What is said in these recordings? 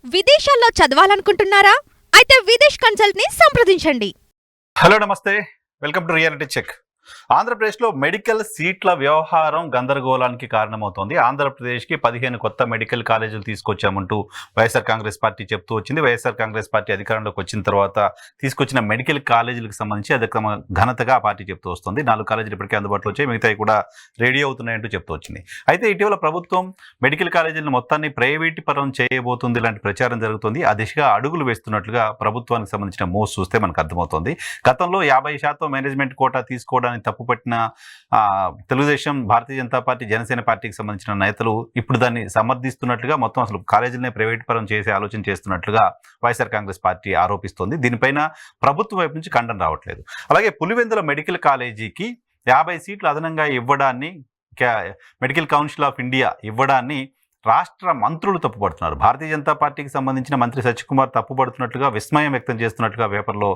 విదేశాల్లో చదవాలనుకుంటున్నారా? అయితే విదేశ్ కన్సల్ట్ ని సంప్రదించండి. హలో నమస్తే, వెల్కమ్ టు రియాలిటీ చెక్. ఆంధ్రప్రదేశ్లో మెడికల్ సీట్ల వ్యవహారం గందరగోళానికి కారణమవుతోంది. ఆంధ్రప్రదేశ్కి 15 కొత్త మెడికల్ కాలేజీలు తీసుకొచ్చామంటూ వైఎస్ఆర్ కాంగ్రెస్ పార్టీ చెప్తూ వచ్చింది. వైఎస్ఆర్ కాంగ్రెస్ పార్టీ అధికారంలోకి వచ్చిన తర్వాత తీసుకొచ్చిన మెడికల్ కాలేజీలకు సంబంధించి అది తమ ఘనతగా ఆ పార్టీ చెప్తూ వస్తుంది. 4 కాలేజీలు ఇప్పటికే అందుబాటులో వచ్చాయి, మిగతాయి కూడా రెడీ అవుతున్నాయంటూ చెప్తూ వచ్చింది. అయితే ఇటీవల ప్రభుత్వం మెడికల్ కాలేజీలను మొత్తాన్ని ప్రైవేటు పరం చేయబోతుంది ఇలాంటి ప్రచారం జరుగుతుంది. ఆ దిశగా అడుగులు వేస్తున్నట్లుగా ప్రభుత్వానికి సంబంధించిన మూవ్స్ చూస్తే మనకు అర్థమవుతోంది. గతంలో 50% మేనేజ్మెంట్ కోటా తీసుకోవడానికి తప్పుపట్టిన తెలుగుదేశం, భారతీయ జనతా పార్టీ, జనసేన పార్టీకి సంబంధించిన నేతలు ఇప్పుడు దాన్ని సమర్థిస్తున్నట్లుగా, మొత్తం అసలు కాలేజీలనే ప్రైవేట్ పరం చేసే ఆలోచన చేస్తున్నట్లుగా వైఎస్ఆర్ కాంగ్రెస్ పార్టీ ఆరోపిస్తోంది. దీనిపైన ప్రభుత్వం వైపు నుంచి ఖండన రావట్లేదు. అలాగే పులివెందుల మెడికల్ కాలేజీకి 50 సీట్లు అదనంగా ఇవ్వడాన్ని, మెడికల్ కౌన్సిల్ ఆఫ్ ఇండియా ఇవ్వడాన్ని రాష్ట్ర మంత్రులు తప్పుపడుతున్నారు. భారతీయ జనతా పార్టీకి సంబంధించిన మంత్రి సత్యకుమార్ తప్పుపడుతున్నట్లుగా, విస్మయం వ్యక్తం చేస్తున్నట్లుగా పేపర్లో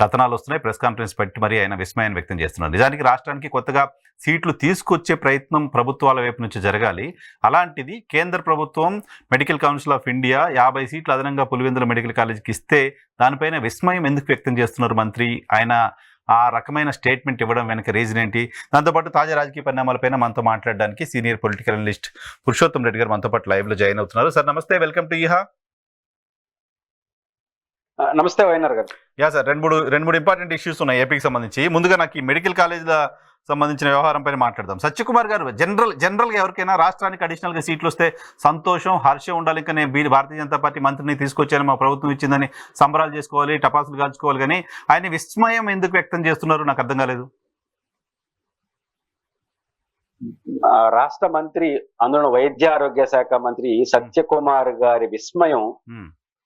కథనాలు వస్తున్నాయి. ప్రెస్ కాన్ఫరెన్స్ పెట్టి మరి ఆయన విస్మయాన్ని వ్యక్తం చేస్తున్నారు. నిజానికి రాష్ట్రానికి కొత్తగా సీట్లు తీసుకొచ్చే ప్రయత్నం ప్రభుత్వాల వైపు నుంచి జరగాలి. అలాంటిది కేంద్ర ప్రభుత్వం మెడికల్ కౌన్సిల్ ఆఫ్ ఇండియా 50 సీట్లు అదనంగా పులివెందుల మెడికల్ కాలేజీకి ఇస్తే దానిపైన విస్మయం ఎందుకు వ్యక్తం చేస్తున్నారు మంత్రి? ఆయన ఆ రకమైన స్టేట్మెంట్ ఇవ్వడం వెనక రీజన్ ఏంటి? దాంతోపాటు తాజా రాజకీయ పరిణామాలపైన మనతో మాట్లాడడానికి senior political analyst Purushottam Reddy గారు మనతో పాటు లైవ్లో జాయిన్ అవుతున్నారు. సార్ నమస్తే, వెల్కమ్ టు ఈహా. నమస్తే వైఎన్ఆర్ గారు. యా సార్, రెండు మూడు ఇంపార్టెంట్ ఇష్యూస్ ఉన్నాయి ఏపీకి సంబంధించి. ముందుగా నాకు ఈ మెడికల్ కాలేజీల సంబంధించిన వ్యవహారం పైన మాట్లాడదాం. సత్యకుమార్ గారు, జనరల్గా ఎవరికైనా రాష్ట్రానికి అడిషనల్గా సీట్లు వస్తే సంతోషం, హర్షం ఉండాలి. ఇంకా నేను భారతీయ జనతా పార్టీ మంత్రిని తీసుకొచ్చాను, మా ప్రభుత్వం ఇచ్చిందని సంబరాలు చేసుకోవాలి, టపాసులు కాల్చుకోవాలి. కానీ ఆయన విస్మయం ఎందుకు వ్యక్తం చేస్తున్నారు నాకు అర్థం కాలేదు. రాష్ట్ర మంత్రి, అందులో వైద్య ఆరోగ్య శాఖ మంత్రి సత్యకుమార్ గారి విస్మయం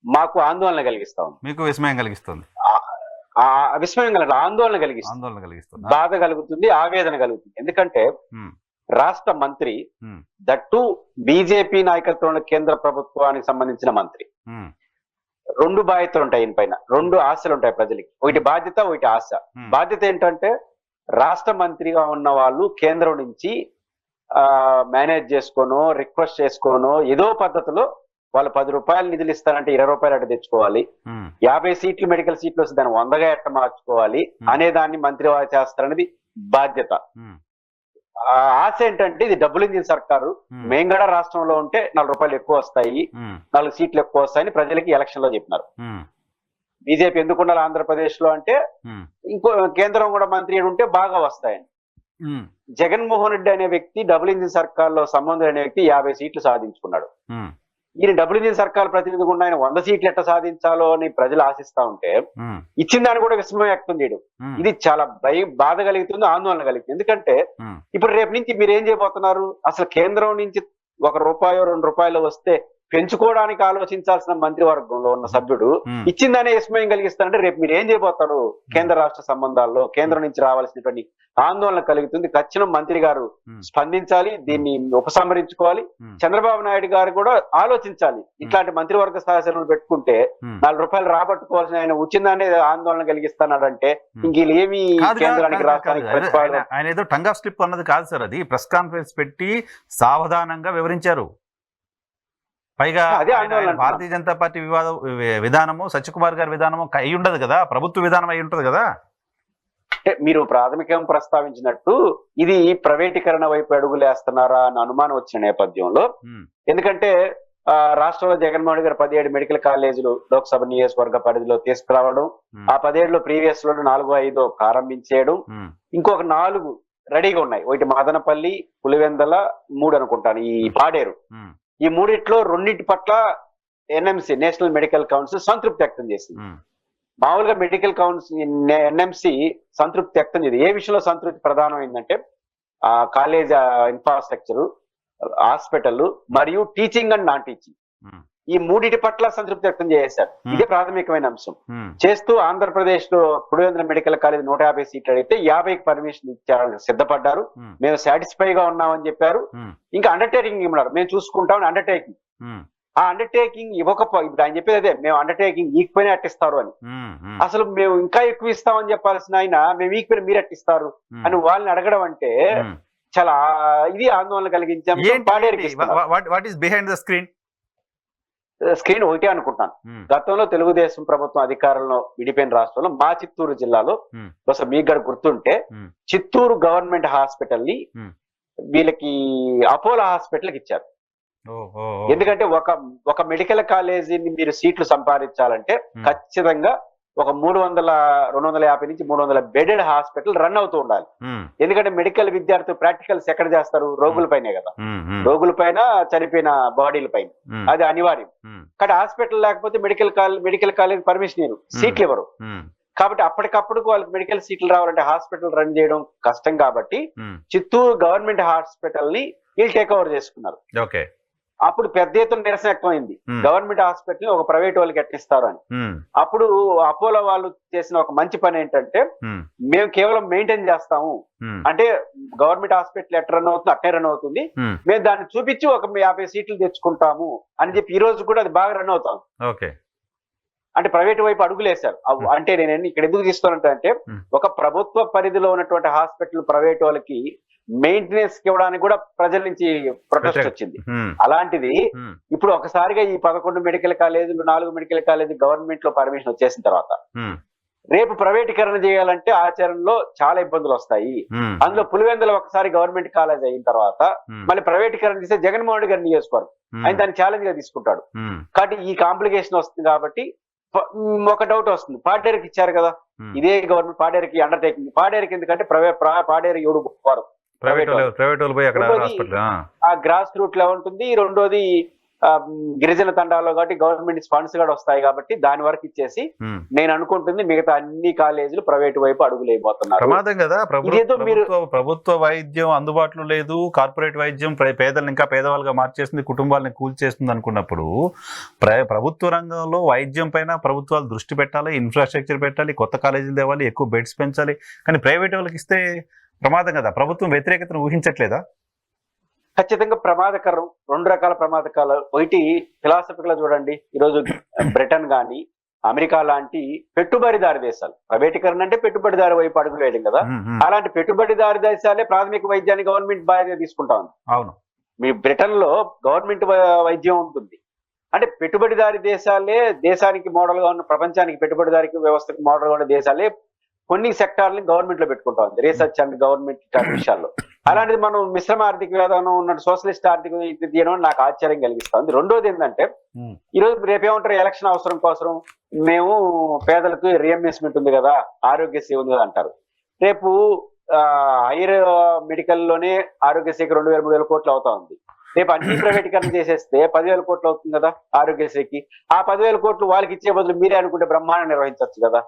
మాకు ఆందోళన కలిగిస్తా ఉంది. మీకు విస్మయం కలిగిస్తుంది? విస్మయం ఆందోళన కలిగిస్తుంది, బాధ కలుగుతుంది, ఆవేదన కలుగుతుంది. ఎందుకంటే రాష్ట్ర మంత్రి, దట్టు బీజేపీ నాయకత్వంలో కేంద్ర ప్రభుత్వానికి సంబంధించిన మంత్రి, 2 బాధ్యతలు ఉంటాయి. ఈయన పైన 2 ఆశలు ఉంటాయి ప్రజలకి. ఒకటి బాధ్యత, ఒకటి ఆశ. బాధ్యత ఏంటంటే రాష్ట్ర మంత్రిగా ఉన్న వాళ్ళు కేంద్రం నుంచి మేనేజ్ చేసుకోనో, రిక్వెస్ట్ చేసుకోనో, ఏదో పద్ధతిలో వాళ్ళు 10 రూపాయలు నిధులు ఇస్తారంటే 20 రూపాయలు అట్ట తెచ్చుకోవాలి. 50 సీట్లు మెడికల్ సీట్లు వస్తే దాన్ని 100గా ఎట్ట మార్చుకోవాలి అనే దాన్ని మంత్రి వారు చేస్తారనేది బాధ్యత. ఆశ ఏంటంటే ఇది డబుల్ ఇంజిన్ సర్కారు, మేము కూడా రాష్ట్రంలో ఉంటే 4 రూపాయలు ఎక్కువ వస్తాయి, 4 సీట్లు ఎక్కువ వస్తాయని ప్రజలకి ఎలక్షన్ లో చెప్పినారు. బీజేపీ ఎందుకు ఉండాలి ఆంధ్రప్రదేశ్ లో అంటే ఇంకో కేంద్రం కూడా మంత్రి ఉంటే బాగా వస్తాయని. జగన్మోహన్ రెడ్డి అనే వ్యక్తి డబుల్ ఇంజిన్ సర్కార్ లో సంబంధం అనే వ్యక్తి 50 సీట్లు సాధించుకున్నాడు. ఈయన డబుల్ ఇంజిన్ సర్కార్ ప్రతినిధి గుండా ఆయన 100 సీట్లు ఎట్లా సాధించాలో అని ప్రజలు ఆశిస్తా ఉంటే ఇచ్చిన దాన్ని కూడా విస్మయం వ్యక్తం చేయడం, ఇది చాలా బాధ కలుగుతుంది, ఆందోళన కలుగుతుంది. ఎందుకంటే ఇప్పుడు రేపు నుంచి మీరు ఏం చేయబోతున్నారు? అసలు కేంద్రం నుంచి 1 రూపాయో 2 రూపాయలు వస్తే పెంచుకోవడానికి ఆలోచించాల్సిన మంత్రివర్గంలో ఉన్న సభ్యుడు ఇచ్చిందనే విస్మయం కలిగిస్తారంటే రేపు మీరు ఏం చేయబోతారు? కేంద్ర రాష్ట్ర సంబంధాల్లో కేంద్రం నుంచి రావాల్సినటువంటి ఆందోళన కలుగుతుంది. ఖచ్చితంగా మంత్రి గారు స్పందించాలి, దీన్ని ఉపసంహరించుకోవాలి. చంద్రబాబు నాయుడు గారు కూడా ఆలోచించాలి. ఇట్లాంటి మంత్రివర్గ స్థాయి పెట్టుకుంటే 4 రూపాయలు రాబట్టుకోవాల్సిన ఆయన ఉచితంగానే ఆందోళన కలిగిస్తున్నాడంటే ఇంక ఏమి కేంద్రానికి రాష్ట్రానికి ఆయన ఏదో టంగ్ ఆఫ్ స్లిప్ అన్నది కాదు సార్, అది ప్రెస్ కాన్ఫరెన్స్ పెట్టి సావధానంగా వివరించారు. పైగా భారతీయ జనతా పార్టీ విధానము సత్యకుమార్ గారి విధానము అయి ఉండదు కదా, ప్రభుత్వ విధానం అయి ఉంటది కదా. అంటే మీరు ప్రాథమికంగా ప్రస్తావించినట్టు ఇది ప్రైవేటీకరణ వైపు అడుగులేస్తున్నారా అన్న అనుమానం వచ్చిన నేపథ్యంలో, ఎందుకంటే రాష్ట్రంలో జగన్మోహన్ రెడ్డి గారు 17 మెడికల్ కాలేజీలు లోక్సభ నియోజకవర్గ పరిధిలో తీసుకురావడం, ఆ 17లో ప్రీవియస్ లో 4-5 ప్రారంభించేయడం, ఇంకొక 4 రెడీగా ఉన్నాయి. ఒకటి మదనపల్లి, పులివెందల, 3 అనుకుంటాను ఈ పాడేరు. ఈ 3 2 పట్ల ఎన్ఎంసి, నేషనల్ మెడికల్ కౌన్సిల్ సంతృప్తి వ్యక్తం చేసింది. మామూలుగా మెడికల్ కౌన్సిల్ ఎన్ఎంసి సంతృప్తి వ్యక్తం చేసింది. ఏ విషయంలో సంతృప్తి ప్రధానమైందంటే కాలేజ్ ఇన్ఫ్రాస్ట్రక్చర్, హాస్పిటల్ మరియు టీచింగ్ అండ్ నాన్ టీచింగ్, ఈ 3 పట్ల సంతృప్తి వ్యక్తం చేశారు. ఇదే ప్రాథమికమైన అంశం చేస్తూ ఆంధ్రప్రదేశ్ లో పులివెందుల మెడికల్ కాలేజ్ 150 సీట్లు అడిగితే 50కి పర్మిషన్ ఇచ్చారు, సిద్ధపడ్డారు. మేము సాటిస్ఫై గా ఉన్నామని చెప్పారు. ఇంకా అండర్టేకింగ్ ఇవ్వన్నారు, మేము చూసుకుంటామని అండర్టేకింగ్. ఆ అండర్టేకింగ్ ఇవ్వకపోయి ఇప్పుడు ఆయన చెప్పేది అదే, మేము అండర్టేకింగ్ ఈక్వైనా అట్టిస్తారు అని. అసలు మేము ఇంకా ఎక్కువ ఇస్తామని చెప్పాల్సిన ఆయన మేము ఈక్వైనా మీరు అట్టిస్తారు అని వాళ్ళని అడగడం అంటే చాలా ఇది ఆందోళన కలిగించాం. What is behind the screen? Screen ఒకటే అనుకుంటున్నాను. గతంలో తెలుగుదేశం ప్రభుత్వం అధికారంలో విడిపోయిన రాష్ట్రంలో మా చిత్తూరు జిల్లాలో బహుశా మీకు కూడా గుర్తుంటే చిత్తూరు గవర్నమెంట్ హాస్పిటల్ ని వీళ్ళకి అపోలో హాస్పిటల్కి ఇచ్చారు. ఎందుకంటే ఒక మెడికల్ కాలేజీని మీరు సీట్లు సంపాదించాలంటే ఖచ్చితంగా ఒక 250 నుంచి 300 బెడెడ్ హాస్పిటల్ రన్ అవుతూ ఉండాలి. ఎందుకంటే మెడికల్ విద్యార్థులు ప్రాక్టికల్స్ ఎక్కడ చేస్తారు? రోగుల పైనే కదా, రోగుల పైన, చనిపోయిన బాడీల పైన. అది అనివార్యం. కానీ హాస్పిటల్ లేకపోతే మెడికల్ కాలేజ్ పర్మిషన్ ఇవ్వరు, సీట్లు ఇవ్వరు. కాబట్టి అప్పటికప్పుడు వాళ్ళకి మెడికల్ సీట్లు రావాలంటే హాస్పిటల్ రన్ చేయడం కష్టం. కాబట్టి చిత్తూరు గవర్నమెంట్ హాస్పిటల్ ని వీళ్ళు టేక్ ఓవర్ చేసుకున్నారు. అప్పుడు పెద్ద ఎత్తున నిరసన ఎక్కువైంది. గవర్నమెంట్ హాస్పిటల్ ఒక ప్రైవేట్ వాళ్ళకి ఎట్టిస్తారు అని. అప్పుడు అపోలో వాళ్ళు చేసిన ఒక మంచి పని ఏంటంటే, మేము కేవలం మెయింటైన్ చేస్తాము, అంటే గవర్నమెంట్ హాస్పిటల్ ఎట్లా రన్ అవుతుంది అట్టే రన్ అవుతుంది, మేము దాన్ని చూపించి ఒక 50 సీట్లు తెచ్చుకుంటాము అని చెప్పి ఈ రోజు కూడా అది బాగా రన్ అవుతాం. అంటే ప్రైవేట్ వైపు అడుగులేశారు. అంటే నేను ఇక్కడ ఎందుకు తీసుకోనంటే, ఒక ప్రభుత్వ పరిధిలో ఉన్నటువంటి హాస్పిటల్ ప్రైవేట్ వాళ్ళకి మెయింటెనెన్స్ ఇవ్వడానికి కూడా ప్రజల నుంచి ప్రొటెస్ట్ వచ్చింది. అలాంటిది ఇప్పుడు ఒకసారిగా ఈ 11 మెడికల్ కాలేజీలు, 4 మెడికల్ కాలేజీ గవర్నమెంట్ లో పర్మిషన్ వచ్చేసిన తర్వాత రేపు ప్రైవేటీకరణ చేయాలంటే ఆచరణలో చాలా ఇబ్బందులు వస్తాయి. అందులో పులివెందుల ఒకసారి గవర్నమెంట్ కాలేజ్ అయిన తర్వాత మళ్ళీ ప్రైవేటీకరణ చేస్తే జగన్మోహన్ రెడ్డి గారిని చేసుకోరు, ఆయన దాన్ని ఛాలెంజ్ గా తీసుకుంటాడు. కాబట్టి ఈ కాంప్లికేషన్ వస్తుంది. కాబట్టి ఒక డౌట్ వస్తుంది, పాడేరుకి ఇచ్చారు కదా, ఇదే గవర్నమెంట్ పాడేరుకి అండర్టేకింగ్. పాడేరుకి ఎందుకంటే పాడేరు ఎవడు వారు ఆ గ్రాస్ రూట్ లో ఉంటుంది. రెండోది గిరిజన తండాల్లో కాబట్టి గవర్నమెంట్ ఫండ్స్ కూడా వస్తాయి. కాబట్టి దాని వరకు ఇచ్చేసి నేను అనుకుంటుంది మిగతా అన్ని కాలేజీలు ప్రైవేట్ వైపు అడుగులేకపోతున్నారు. ప్రమాదం కదా. ప్రభుత్వ వైద్యం అందుబాటులో లేదు, కార్పొరేట్ వైద్యం పేదలను ఇంకా పేదవాళ్ళుగా మార్చేస్తుంది, కుటుంబాలను కూల్చేస్తుంది అనుకున్నప్పుడు ప్రభుత్వ రంగంలో వైద్యం పైన ప్రభుత్వాలు దృష్టి పెట్టాలి, ఇన్ఫ్రాస్ట్రక్చర్ పెట్టాలి, కొత్త కాలేజీలు తేవాలి, ఎక్కువ బెడ్స్ పెంచాలి. కానీ ప్రైవేట్ వాళ్ళకి ఇస్తే ప్రమాదం కదా. ప్రభుత్వం వ్యతిరేకతను ఊహించట్లేదా? ఖచ్చితంగా ప్రమాదకరం. 2 రకాల ప్రమాదకాలు. ఒకటి ఫిలాసఫికల్ చూడండి, ఈరోజు బ్రిటన్ గాని అమెరికా లాంటి పెట్టుబడిదారు దేశాలు, ప్రైవేటీకరణ అంటే పెట్టుబడిదారు వైపు అడుగులు వేయడం కదా, అలాంటి పెట్టుబడిదారు దేశాలే ప్రాథమిక వైద్యాన్ని గవర్నమెంట్ బాధ్యత తీసుకుంటా ఉంది. అవును, మీ బ్రిటన్ లో గవర్నమెంట్ వైద్యం ఉంటుంది. అంటే పెట్టుబడిదారి దేశాలే దేశానికి మోడల్ గా ఉన్న, ప్రపంచానికి పెట్టుబడిదారికి వ్యవస్థకు మోడల్ గా ఉన్న దేశాలే కొన్ని సెక్టార్ని గవర్నమెంట్ లో పెట్టుకుంటా ఉంది, రీసెర్చ్ అండ్ గవర్నమెంట్ విషయాల్లో. అలాంటిది మనం మిశ్రమ ఆర్థిక విధానం ఉన్న సోషలిస్ట్ ఆర్థిక తీయడం నాకు ఆశ్చర్యం కలిగిస్తుంది. రెండోది ఏంటంటే, ఈరోజు రేపేమంటారు, ఎలక్షన్ అవసరం కోసం మేము పేదలకు రీఎంబర్స్మెంట్ ఉంది కదా, ఆరోగ్యశ్రీ ఉంది కదా అంటారు. రేపు హైయర్ మెడికల్ లోనే ఆరోగ్యశ్రీకి 2,000-3,000 కోట్లు అవుతా ఉంది. రేపు అన్ని ప్రైవేటీకరణ చేసేస్తే 10,000 కోట్లు అవుతుంది కదా ఆరోగ్యశ్రీకి. ఆ 10,000 కోట్లు వాళ్ళకి ఇచ్చే బదులు మీరే అనుకుంటే బ్రహ్మాండం నిర్వహించవచ్చు కదా.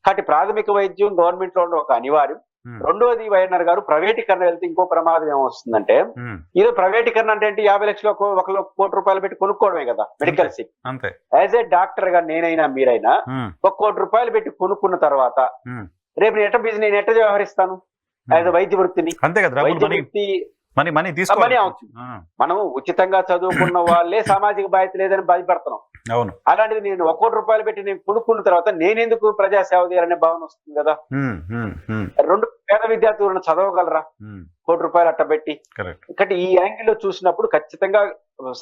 కాబట్టి ప్రాథమిక వైద్యం గవర్నమెంట్ లో ఒక అనివార్యం. రెండోది వైఎన్ఆర్ గారు, ప్రైవేటీకరణ వెళ్తే ఇంకో ప్రమాదం ఏమొస్తుందంటే, ఇది ప్రైవేటీకరణ అంటే 50 లక్షలు 1 కోటి రూపాయలు పెట్టి కొనుక్కోవడమే కదా medical seat. As a doctor గా నేనైనా మీరైనా 1 కోటి రూపాయలు పెట్టి కొనుక్కున్న తర్వాత రేపు నేను ఎట్ట వ్యవహరిస్తాను యాజ్ వైద్య వృత్తిని? వైద్య వృత్తి మనం ఉచితంగా చదువుకున్న వాళ్ళే సామాజిక బాధ్యత లేదని బాధపడుతున్నాం. అవును, అలాంటిది నేను 1 కోటి రూపాయలు పెట్టి నేను కొనుక్కున్న తర్వాత నేనెందుకు ప్రజాసేవ చేయాలనే భావన వస్తుంది కదా. 2 పేద విద్యార్థులను చదవగలరా 1 కోటి రూపాయలు అట్టబెట్టి? కాబట్టి ఈ యాంగిల్ లో చూసినప్పుడు ఖచ్చితంగా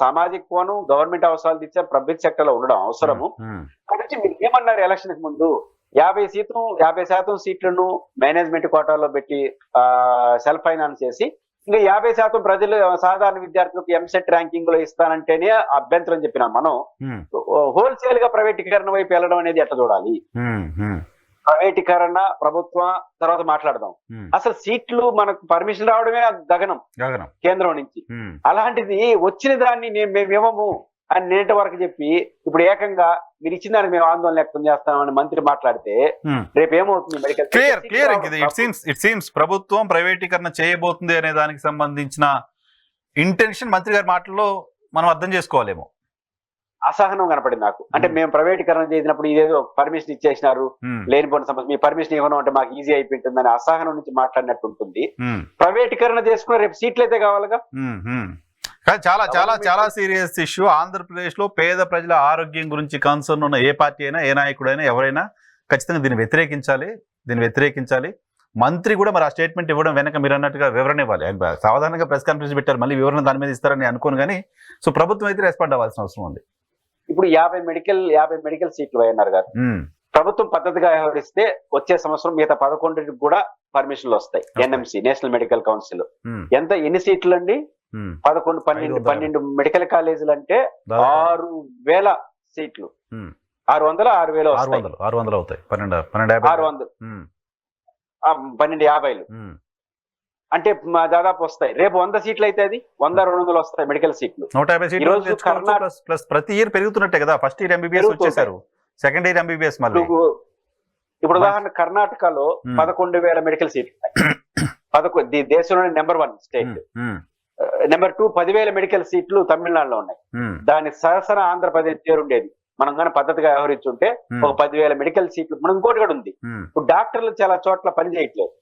సామాజిక కోణం, గవర్నమెంట్ అవసరాలు తీర్చే ప్రైవేట్ సెక్టర్ లో ఉండడం అవసరము. కాబట్టి మీరు ఏమన్నారు ఎలక్షన్ కి ముందు, 50% సీట్లను మేనేజ్మెంట్ కోటాలో పెట్టి సెల్ఫ్ ఫైనాన్స్ చేసి ఇంకా 50% ప్రజలు సాధారణ విద్యార్థులకు ఎంసెట్ ర్యాంకింగ్ లో ఇస్తానంటేనే అభ్యంతరం చెప్పినా మనం హోల్సేల్ గా ప్రైవేటీకరణ వైపు వెళ్ళడం అనేది ఎట్లా చూడాలి? ప్రైవేటీకరణ ప్రభుత్వం తర్వాత మాట్లాడదాం. అసలు సీట్లు మనకు పర్మిషన్ రావడమే గగనం కేంద్రం నుంచి. అలాంటిది వచ్చిన దాన్ని మేమేమము అని నేటి వరకు చెప్పి ఇప్పుడు ఏకంగా మీరు ఇచ్చిన దానికి మేము ఆందోళన వ్యక్తం చేస్తామని మంత్రి మాట్లాడితే రేపు ఏమవుతుంది? మెడికల్ ఇట్ సీమ్స్ ప్రభుత్వం ప్రైవేటీకరణ చేయబోతుంది అనే దానికి సంబంధించిన ఇంటెన్షన్ మంత్రి గారి మాటల్లో మనం అర్థం చేసుకోవాలేమో. అసహనం కనపడింది నాకు. అంటే మేము ప్రైవేటీకరణ చేసినప్పుడు ఇదేదో పర్మిషన్ ఇచ్చేసినారు, లేనిపోయిన సమస్య, మీ పర్మిషన్ ఇవ్వడం అంటే మాకు ఈజీ అయిపోయింటుందని అసహనం నుంచి మాట్లాడినట్టు ఉంటుంది. ప్రైవేటీకరణ చేసుకుని రేపు సీట్లు అయితే కావాలిగా. కానీ చాలా చాలా చాలా సీరియస్ ఇష్యూ. ఆంధ్రప్రదేశ్ లో పేద ప్రజల ఆరోగ్యం గురించి కన్సర్న్ ఉన్న ఏ పార్టీ అయినా, ఏ నాయకుడైనా, ఎవరైనా ఖచ్చితంగా దీన్ని వ్యతిరేకించాలి. మంత్రి కూడా మరి ఆ స్టేట్మెంట్ ఇవ్వడం వెనక మీరు అన్నట్టుగా వివరణ ఇవ్వాలి. ఆయన సాధారణంగా ప్రెస్ కాన్ఫరెన్స్ పెట్టారు, మళ్ళీ వివరణ దాని మీద ఇస్తారని అనుకోను. కానీ సో ప్రభుత్వం అయితే రెస్పాండ్ అవ్వాల్సిన అవసరం ఉంది. ఇప్పుడు 50 మెడికల్ సీట్లు వైఎన్ఆర్ గారు. ప్రభుత్వం పద్ధతిగా వ్యవహరిస్తే వచ్చే సంవత్సరం మిగతా 11 కూడా పర్మిషన్లు వస్తాయి. NMC, national medical council. ఎన్ని సీట్లు అండి? 12 మెడికల్ కాలేజీలు అంటే 6,000 సీట్లు. 600 వస్తాయి. 600 అవుతాయి. 1250 అంటే దాదాపు వస్తాయి. రేపు 100 సీట్లు అయితే అది 100-200 వస్తాయి మెడికల్ సీట్లు. 150 సీట్లు ప్లస్ ప్రతి ఇయర్ పెరుగుతున్నట్టే కదా. ఫస్ట్ ఇయర్ ఎంబీబీఎస్ వచ్చేసారు, సెకండ్ ఇయర్ ఎంబీబీఎస్ మళ్ళీ. ఇప్పుడు ఉదాహరణ కర్ణాటకలో 11,000 మెడికల్ సీట్లు ఉన్నాయి. దేశంలోనే నెంబర్ 1 స్టేట్. నెంబర్ 2 10,000 మెడికల్ సీట్లు తమిళనాడులో ఉన్నాయి. దాని సరసన ఆంధ్రప్రదేశ్ చేరుండేది. మనం కానీ పద్ధతిగా వ్యవహరించుంటే ఒక 10,000 మెడికల్ సీట్లు. మనం ఇంకోటి కూడా ఉంది, ఇప్పుడు డాక్టర్లు చాలా చోట్ల పని చేయట్లేదు.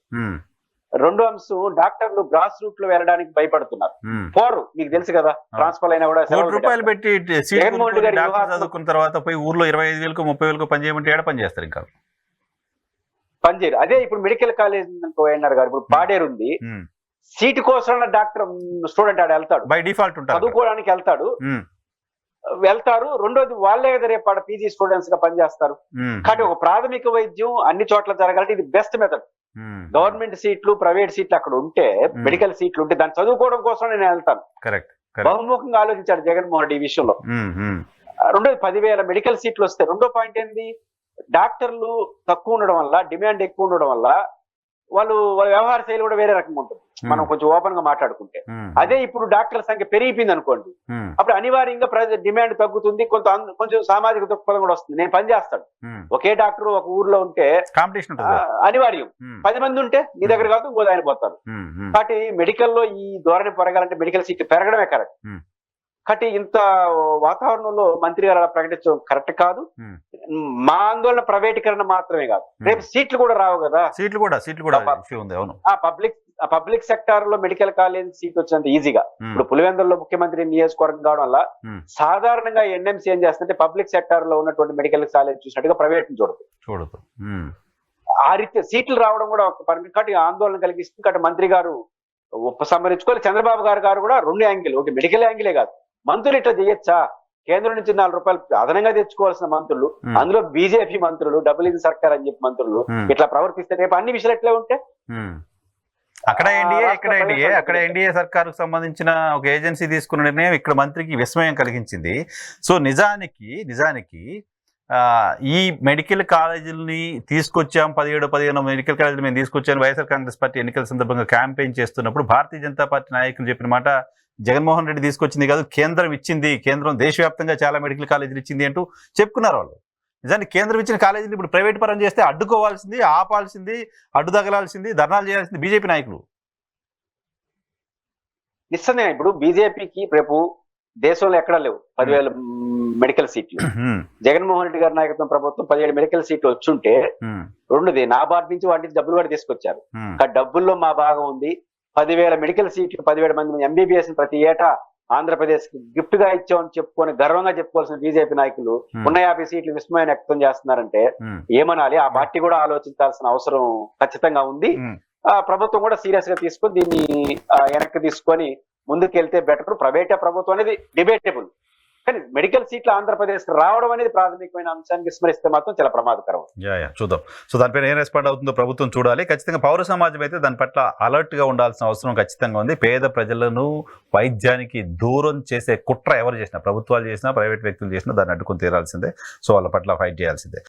రెండో అంశం, డాక్టర్లు గ్రాస్ రూట్ లో వెళ్ళడానికి భయపడుతున్నారు. పోరు, మీకు తెలుసు కదా, ట్రాన్స్ఫర్ అయినా కూడా రూపాయలు పెట్టి చదువుకున్న తర్వాత పోయి ఊర్లో 25,000 30,000 పని చేయమంటే ఏడ పని చేస్తారు? ఇంకా పనిచేయరు. అదే ఇప్పుడు మెడికల్ కాలేజ్ వైఎన్ఆర్ గారు ఇప్పుడు పాడేరు ఉంది. సీటు కోసం డాక్టర్ స్టూడెంట్ ఆడ వెళ్తాడు, బై డిఫాల్ట్ చదువుకోవడానికి వెళ్తారు. రెండోది వాళ్ళే కదా రేపు ఆడ పీజీ స్టూడెంట్స్ గా పనిచేస్తారు. కాబట్టి ఒక ప్రాథమిక వైద్యం అన్ని చోట్ల జరగాలంటే ఇది బెస్ట్ మెథడ్. గవర్నమెంట్ సీట్లు, ప్రైవేట్ సీట్లు అక్కడ ఉంటే, మెడికల్ సీట్లు ఉంటే దాన్ని చదువుకోవడం కోసం నేను వెళ్తాను. బహుముఖంగా ఆలోచించాడు జగన్మోహన్ రెడ్డి ఈ విషయంలో. రెండోది 10,000 మెడికల్ సీట్లు వస్తాయి. రెండో పాయింట్ ఏంది, డాక్టర్లు తక్కువ ఉండడం వల్ల, డిమాండ్ ఎక్కువ ఉండడం వల్ల వాళ్ళ వ్యవహార శైలి కూడా వేరే రకంగా ఉంటుంది. మనం కొంచెం ఓపెన్ గా మాట్లాడుకుంటే. అదే ఇప్పుడు డాక్టర్ల సంఖ్య పెరిగిపోయింది అనుకోండి, అప్పుడు అనివార్యంగా డిమాండ్ తగ్గుతుంది, కొంచెం సామాజిక దృక్పథం కూడా వస్తుంది. నేను పని చేస్తాడు, ఒకే డాక్టర్ ఒక ఊర్లో ఉంటే కాంపిటీషన్ అనివార్యం. 10 మంది ఉంటే నీ దగ్గర కాదు ఇంకో ఆయన పోతారు. కాబట్టి మెడికల్లో ఈ ధోరణి పెరగాలంటే మెడికల్ సీట్లు పెరగడమే కరెక్ట్. కాబట్టి ఇంత వాతావరణంలో మంత్రి గారు అలా ప్రకటించడం కరెక్ట్ కాదు. మా ఆందోళన ప్రైవేటీకరణ మాత్రమే కాదు, రేపు సీట్లు కూడా రావు కదా. సీట్లు కూడా పబ్లిక్ సెక్టార్ లో మెడికల్ కాలేజ్ సీట్ వచ్చినంత ఈజీగా. ఇప్పుడు పులివెందులలో ముఖ్యమంత్రి నియోజకవర్గం కావడం వల్ల సాధారణంగా ఎన్ఎంసీ ఏం చేస్తుంటే పబ్లిక్ సెక్టార్ లో ఉన్నటువంటి మెడికల్ కాలేజ్ చూసినట్టుగా ప్రైవేట్ చూడదు. ఆ రీతి సీట్లు రావడం కూడా ఒక పరిమితి ఆందోళన కలిగిస్తుంది. కాబట్టి మంత్రి గారు ఉపసంహరించుకోవాలి. చంద్రబాబు గారు కూడా 2 యాంగిల్, ఒకటి మెడికల్ యాంగిలే కాదు, మంత్రులు ఇట్లా చేయొచ్చా, కేంద్రం నుంచి 4 రూపాయలు అదనంగా తెచ్చుకోవాల్సిన మంత్రులు, అందులో బీజేపీ మంత్రులు, డబుల్ ఇంజిన్ సర్కార్ అని చెప్పి మంత్రులు ఇట్లా ప్రవర్తిస్తే రేపు అన్ని విషయాలు ఎట్లా ఉంటే అక్కడ ఎన్డీఏ సర్కారుకు సంబంధించిన ఒక ఏజెన్సీ తీసుకున్న నిర్ణయం ఇక్కడ మంత్రికి విస్మయం కలిగించింది. సో నిజానికి ఈ మెడికల్ కాలేజీలని తీసుకొచ్చాం, 17-15 మెడికల్ కాలేజీలు మేము తీసుకొచ్చాను. వైఎస్ఆర్ కాంగ్రెస్ పార్టీ ఎన్నికల సందర్భంగా క్యాంపెయిన్ చేస్తున్నప్పుడు భారతీయ జనతా పార్టీ నాయకులు చెప్పిన మాట జగన్మోహన్ రెడ్డి తీసుకొచ్చింది కాదు, కేంద్రం ఇచ్చింది. కేంద్రం దేశవ్యాప్తంగా చాలా మెడికల్ కాలేజీలు ఇచ్చింది అంటూ చెప్పుకున్నారు వాళ్ళు. నిజానికి కేంద్రం ఇచ్చిన కాలేజీలు ఇప్పుడు ప్రైవేట్ పరం చేస్తే అడ్డుకోవాల్సింది, ఆపాల్సింది, అడ్డు తగలాల్సింది, ధర్నాలు చేయాల్సింది బీజేపీ నాయకులు. నిజంగా ఇప్పుడు బీజేపీకి రేపు దేశంలో ఎక్కడా లేవు 10,000 మెడికల్ సీట్లు. జగన్మోహన్ రెడ్డి గారి నాయకత్వం ప్రభుత్వం 17 మెడికల్ సీట్లు వచ్చుంటే, రెండుది నాబార్డ్ నుంచి వాటి నుంచి డబ్బులు కూడా తీసుకొచ్చారు. డబ్బుల్లో మా భాగం ఉంది. 10,000 మెడికల్ సీట్లు, 17 మంది ఎంబీబీఎస్ ప్రతి ఏటా ఆంధ్రప్రదేశ్ కి గిఫ్ట్ గా ఇచ్చామని చెప్పుకొని గర్వంగా చెప్పుకోవాల్సిన బీజేపీ నాయకులు ఉన్న 50 సీట్లు విస్మయం వ్యక్తం చేస్తున్నారంటే ఏమనాలి? ఆ పార్టీ కూడా ఆలోచించాల్సిన అవసరం ఖచ్చితంగా ఉంది. ప్రభుత్వం కూడా సీరియస్ గా తీసుకొని దీన్ని వెనక్కి తీసుకొని ముందుకెళ్తే బెటర్. ప్రైవేట్ ప్రభుత్వం అనేది డిబేటబుల్, కానీ మెడికల్ సీట్లు ఆంధ్రప్రదేశ్ రావడం అనేది ప్రాథమికమైన అంశాన్ని విస్మరిస్తే మాత్రం చాలా ప్రమాదకరం. చూద్దాం. సో దానిపైన ఏం రెస్పాండ్ అవుతుందో ప్రభుత్వం చూడాలి. ఖచ్చితంగా పౌర సమాజం అయితే దాని పట్ల అలర్ట్ గా ఉండాల్సిన అవసరం ఖచ్చితంగా ఉంది. పేద ప్రజలను వైద్యానికి దూరం చేసే కుట్ర ఎవరు చేసినా, ప్రభుత్వాలు చేసినా ప్రైవేట్ వ్యక్తులు చేసినా దాన్ని అడ్డుకొని తీరాల్సిందే. సో వాళ్ళ పట్ల ఫైట్ చేయాల్సిందే.